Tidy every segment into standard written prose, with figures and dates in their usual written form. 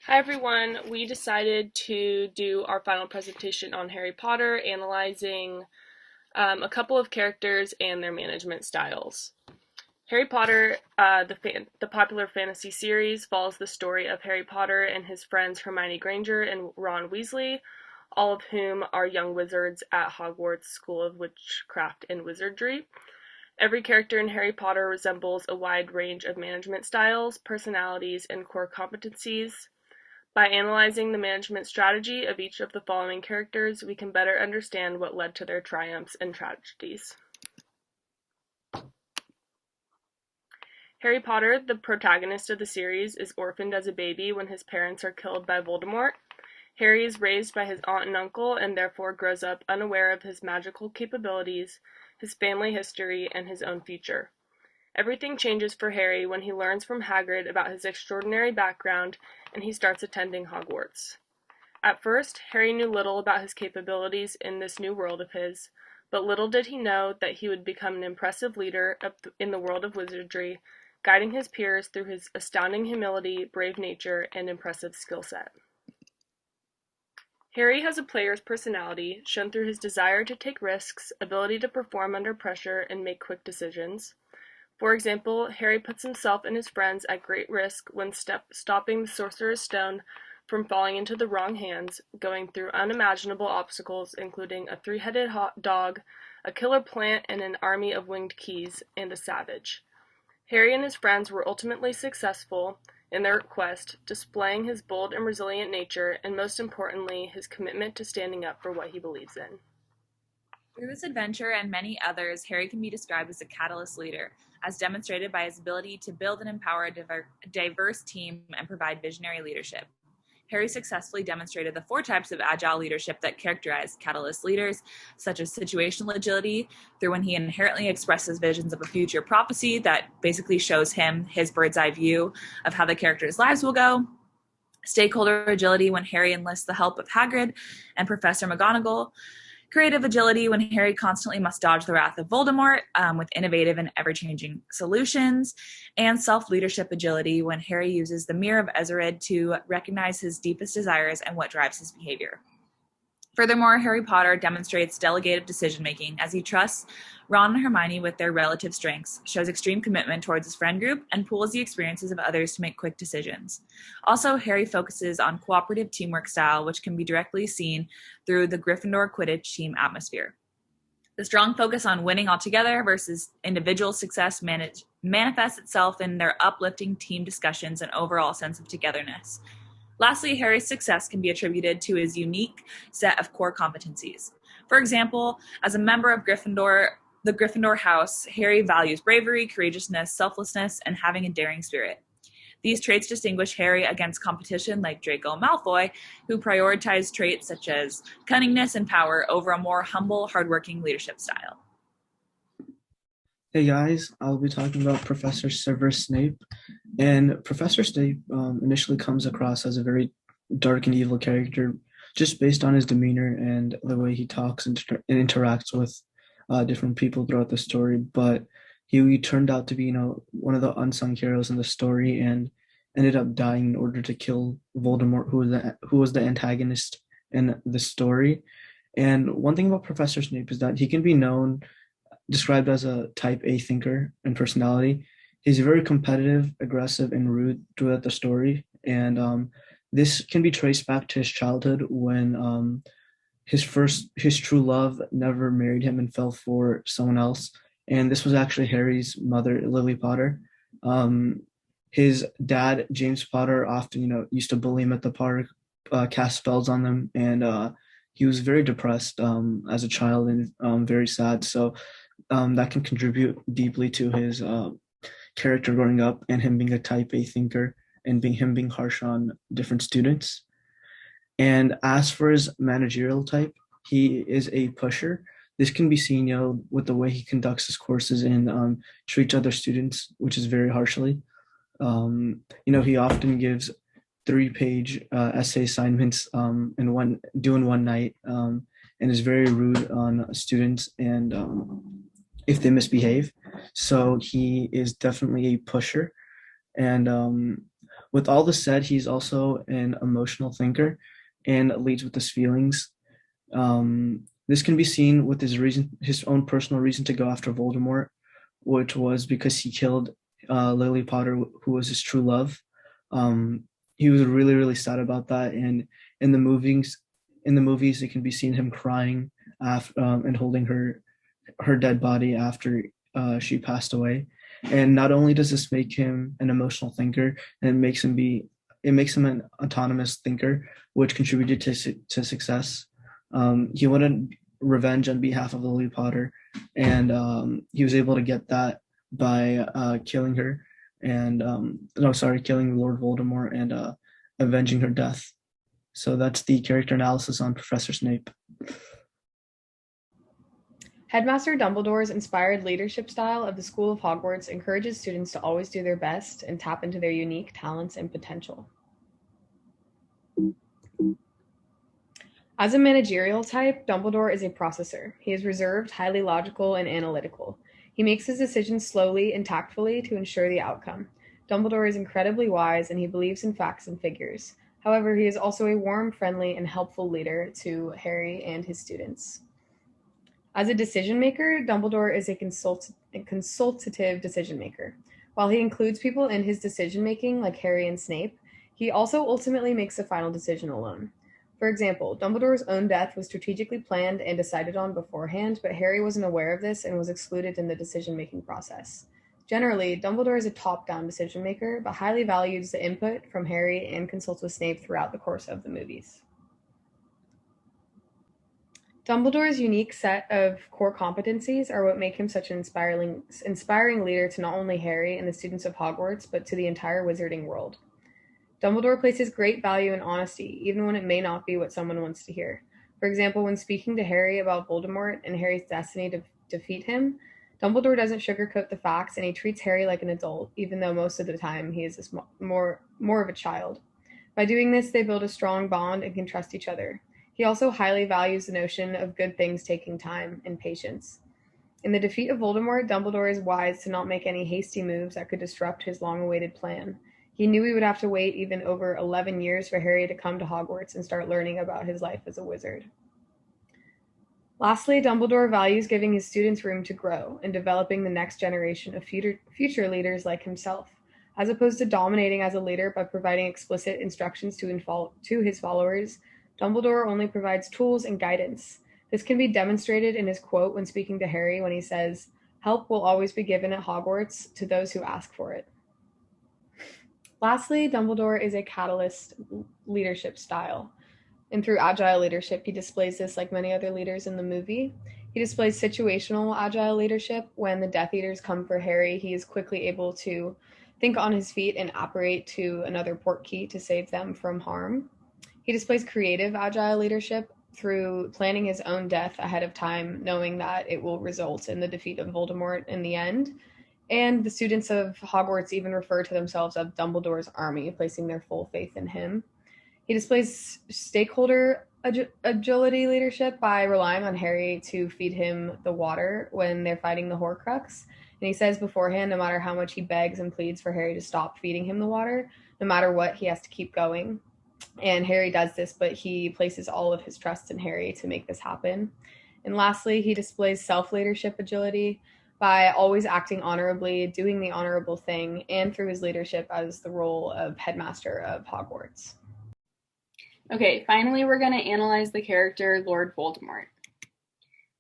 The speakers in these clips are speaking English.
Hi everyone, we decided to do our final presentation on Harry Potter, analyzing a couple of characters and their management styles. Harry Potter, the popular fantasy series, follows the story of Harry Potter and his friends Hermione Granger and Ron Weasley, all of whom are young wizards at Hogwarts School of Witchcraft and Wizardry. Every character in Harry Potter resembles a wide range of management styles, personalities, and core competencies. By analyzing the management strategy of each of the following characters, we can better understand what led to their triumphs and tragedies. Harry Potter, the protagonist of the series, is orphaned as a baby when his parents are killed by Voldemort. Harry is raised by his aunt and uncle and therefore grows up unaware of his magical capabilities, his family history, and his own future. Everything changes for Harry when he learns from Hagrid about his extraordinary background and he starts attending Hogwarts. At first, Harry knew little about his capabilities in this new world of his, but little did he know that he would become an impressive leader in the world of wizardry, guiding his peers through his astounding humility, brave nature, and impressive skill set. Harry has a player's personality, shown through his desire to take risks, ability to perform under pressure, and make quick decisions. For example, Harry puts himself and his friends at great risk when stopping the Sorcerer's Stone from falling into the wrong hands, going through unimaginable obstacles including a three-headed dog, a killer plant and an army of winged keys, and a savage. Harry and his friends were ultimately successful in their quest, displaying his bold and resilient nature, and most importantly, his commitment to standing up for what he believes in. Through this adventure and many others, Harry can be described as a catalyst leader, as demonstrated by his ability to build and empower a diverse team and provide visionary leadership. Harry successfully demonstrated the 4 types of agile leadership that characterize catalyst leaders, such as situational agility, through when he inherently expresses visions of a future prophecy that basically shows him his bird's eye view of how the characters' lives will go. Stakeholder agility, when Harry enlists the help of Hagrid and Professor McGonagall. Creative agility, when Harry constantly must dodge the wrath of Voldemort with innovative and ever-changing solutions. And self-leadership agility, when Harry uses the Mirror of Ezorid to recognize his deepest desires and what drives his behavior. Furthermore, Harry Potter demonstrates delegated decision-making as he trusts Ron and Hermione with their relative strengths, shows extreme commitment towards his friend group, and pools the experiences of others to make quick decisions. Also, Harry focuses on cooperative teamwork style, which can be directly seen through the Gryffindor Quidditch team atmosphere. The strong focus on winning altogether versus individual success manifests itself in their uplifting team discussions and overall sense of togetherness. Lastly, Harry's success can be attributed to his unique set of core competencies. For example, as a member of the Gryffindor house, Harry values bravery, courageousness, selflessness, and having a daring spirit. These traits distinguish Harry against competition like Draco Malfoy, who prioritized traits such as cunningness and power over a more humble, hardworking leadership style. Hey guys, I'll be talking about Professor Severus Snape. And Professor Snape initially comes across as a very dark and evil character just based on his demeanor and the way he talks and interacts with different people throughout the story. But he turned out to be, one of the unsung heroes in the story and ended up dying in order to kill Voldemort, who was the antagonist in the story. And one thing about Professor Snape is that he can be described as a type A thinker in personality. He's very competitive, aggressive, and rude throughout the story. And this can be traced back to his childhood when his true love never married him and fell for someone else. And this was actually Harry's mother, Lily Potter. His dad, James Potter, often, used to bully him at the park, cast spells on them, and he was very depressed as a child and very sad. So that can contribute deeply to his character growing up and him being a type A thinker and him being harsh on different students. And as for his managerial type, he is a pusher. This can be seen, with the way he conducts his courses and treats other students, which is very harshly. He often gives 3-page essay assignments in one night, and is very rude on students and if they misbehave. So he is definitely a pusher. And With all this said, he's also an emotional thinker and leads with his feelings. This can be seen with his own personal reason to go after Voldemort, which was because he killed Lily Potter, who was his true love. He was really, really sad about that, and in the movies, it can be seen him crying and holding her dead body after she passed away. And not only does this make him an emotional thinker, and it makes him an autonomous thinker, which contributed to success. He wanted revenge on behalf of Lily Potter, and he was able to get that by killing her and killing Lord Voldemort and avenging her death. So that's the character analysis on Professor Snape. Headmaster Dumbledore's inspired leadership style of the School of Hogwarts encourages students to always do their best and tap into their unique talents and potential. As a managerial type, Dumbledore is a processor. He is reserved, highly logical, and analytical. He makes his decisions slowly and tactfully to ensure the outcome. Dumbledore is incredibly wise, and he believes in facts and figures. However, he is also a warm, friendly, and helpful leader to Harry and his students. As a decision maker, Dumbledore is a consultative decision maker. While he includes people in his decision making, like Harry and Snape, he also ultimately makes the final decision alone. For example, Dumbledore's own death was strategically planned and decided on beforehand, but Harry wasn't aware of this and was excluded in the decision-making process. Generally, Dumbledore is a top-down decision maker, but highly values the input from Harry and consults with Snape throughout the course of the movies. Dumbledore's unique set of core competencies are what make him such an inspiring leader to not only Harry and the students of Hogwarts, but to the entire wizarding world. Dumbledore places great value in honesty, even when it may not be what someone wants to hear. For example, when speaking to Harry about Voldemort and Harry's destiny to defeat him, Dumbledore doesn't sugarcoat the facts, and he treats Harry like an adult, even though most of the time he is more of a child. By doing this, they build a strong bond and can trust each other. He also highly values the notion of good things taking time and patience. In the defeat of Voldemort, Dumbledore is wise to not make any hasty moves that could disrupt his long-awaited plan. He knew he would have to wait even over 11 years for Harry to come to Hogwarts and start learning about his life as a wizard. Lastly, Dumbledore values giving his students room to grow and developing the next generation of future leaders like himself, as opposed to dominating as a leader by providing explicit instructions to his followers. Dumbledore only provides tools and guidance. This can be demonstrated in his quote when speaking to Harry when he says, "Help will always be given at Hogwarts to those who ask for it." Lastly, Dumbledore is a catalyst leadership style. And through agile leadership, he displays this like many other leaders in the movie. He displays situational agile leadership. When the Death Eaters come for Harry, he is quickly able to think on his feet and apparate to another portkey to save them from harm. He displays creative agile leadership through planning his own death ahead of time, knowing that it will result in the defeat of Voldemort in the end. And the students of Hogwarts even refer to themselves as Dumbledore's army, placing their full faith in him. He displays stakeholder agility leadership by relying on Harry to feed him the water when they're fighting the Horcrux. And he says beforehand, no matter how much he begs and pleads for Harry to stop feeding him the water, no matter what, he has to keep going. And Harry does this, but he places all of his trust in Harry to make this happen. And lastly, he displays self-leadership agility by always acting honorably, doing the honorable thing, and through his leadership as the role of headmaster of Hogwarts. Okay, finally we're going to analyze the character Lord Voldemort.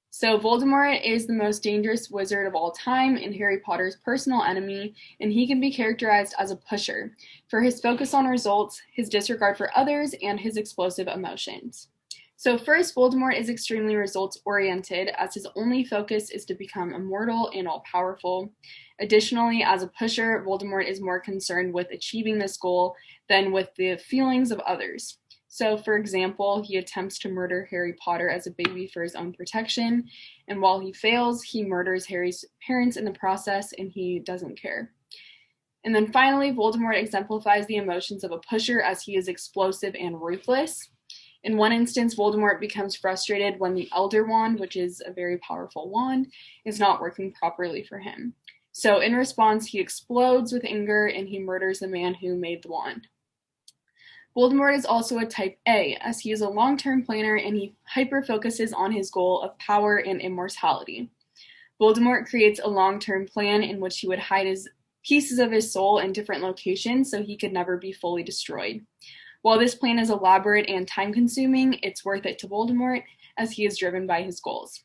So Voldemort is the most dangerous wizard of all time and Harry Potter's personal enemy, and he can be characterized as a pusher for his focus on results, his disregard for others, and his explosive emotions. So first, Voldemort is extremely results-oriented, as his only focus is to become immortal and all-powerful. Additionally, as a pusher, Voldemort is more concerned with achieving this goal than with the feelings of others. So, for example, he attempts to murder Harry Potter as a baby for his own protection, and while he fails, he murders Harry's parents in the process, and he doesn't care. And then finally, Voldemort exemplifies the emotions of a pusher as he is explosive and ruthless. In one instance, Voldemort becomes frustrated when the Elder Wand, which is a very powerful wand, is not working properly for him. So in response, he explodes with anger and he murders the man who made the wand. Voldemort is also a type A, as he is a long-term planner and he hyper-focuses on his goal of power and immortality. Voldemort creates a long-term plan in which he would hide his pieces of his soul in different locations so he could never be fully destroyed. While this plan is elaborate and time-consuming, it's worth it to Voldemort as he is driven by his goals.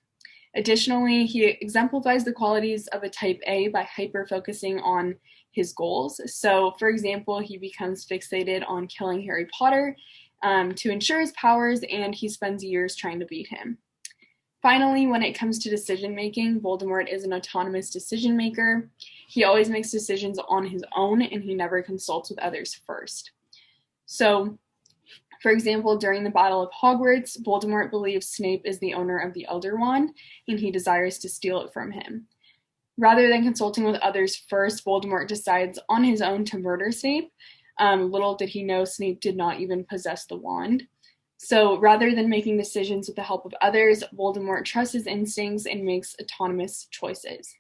Additionally, he exemplifies the qualities of a type A by hyper-focusing on his goals. So, for example, he becomes fixated on killing Harry Potter to ensure his powers, and he spends years trying to beat him. Finally, when it comes to decision-making, Voldemort is an autonomous decision-maker. He always makes decisions on his own, and he never consults with others first. So, for example, during the Battle of Hogwarts, Voldemort believes Snape is the owner of the Elder Wand, and he desires to steal it from him. Rather than consulting with others first, Voldemort decides on his own to murder Snape. Little did he know Snape did not even possess the wand. So rather than making decisions with the help of others, Voldemort trusts his instincts and makes autonomous choices.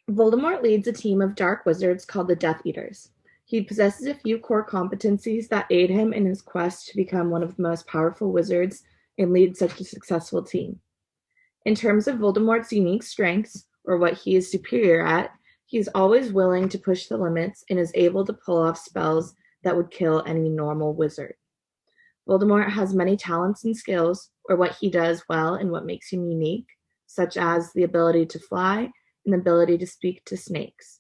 Voldemort leads a team of dark wizards called the Death Eaters. He possesses a few core competencies that aid him in his quest to become one of the most powerful wizards and lead such a successful team. In terms of Voldemort's unique strengths, or what he is superior at, he is always willing to push the limits and is able to pull off spells that would kill any normal wizard. Voldemort has many talents and skills, or what he does well and what makes him unique, such as the ability to fly and the ability to speak to snakes.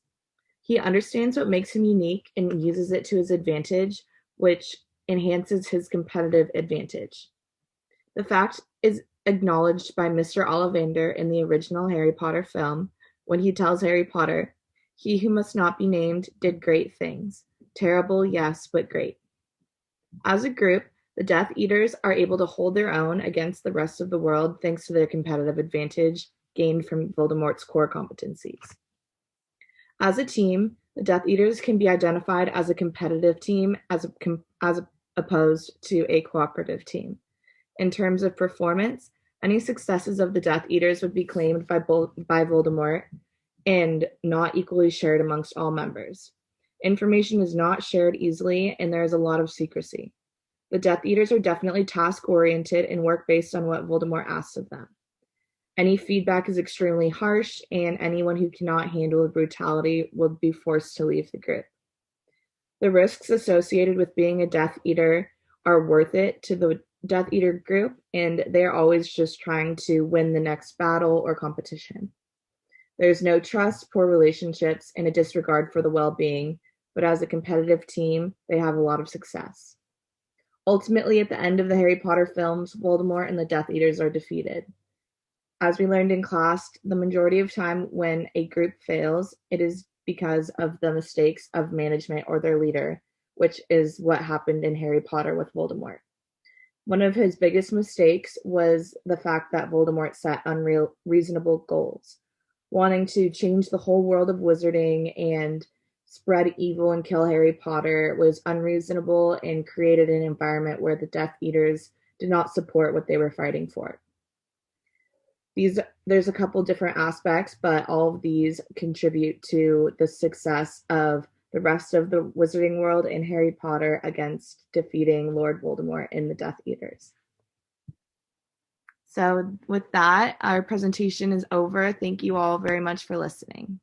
He understands what makes him unique and uses it to his advantage, which enhances his competitive advantage. The fact is acknowledged by Mr. Ollivander in the original Harry Potter film when he tells Harry Potter, "He who must not be named did great things. Terrible, yes, but great." As a group, the Death Eaters are able to hold their own against the rest of the world thanks to their competitive advantage gained from Voldemort's core competencies. As a team, the Death Eaters can be identified as a competitive team as opposed to a cooperative team. In terms of performance, any successes of the Death Eaters would be claimed by Voldemort and not equally shared amongst all members. Information is not shared easily, and there is a lot of secrecy. The Death Eaters are definitely task-oriented and work based on what Voldemort asks of them. Any feedback is extremely harsh, and anyone who cannot handle the brutality will be forced to leave the group. The risks associated with being a Death Eater are worth it to the Death Eater group, and they are always just trying to win the next battle or competition. There's no trust, poor relationships, and a disregard for the well-being, but as a competitive team, they have a lot of success. Ultimately, at the end of the Harry Potter films, Voldemort and the Death Eaters are defeated. As we learned in class, the majority of time when a group fails, it is because of the mistakes of management or their leader, which is what happened in Harry Potter with Voldemort. One of his biggest mistakes was the fact that Voldemort set unreasonable goals. Wanting to change the whole world of wizarding and spread evil and kill Harry Potter was unreasonable and created an environment where the Death Eaters did not support what they were fighting for. There's a couple different aspects, but all of these contribute to the success of the rest of the wizarding world and Harry Potter against defeating Lord Voldemort and the Death Eaters. So with that, our presentation is over. Thank you all very much for listening.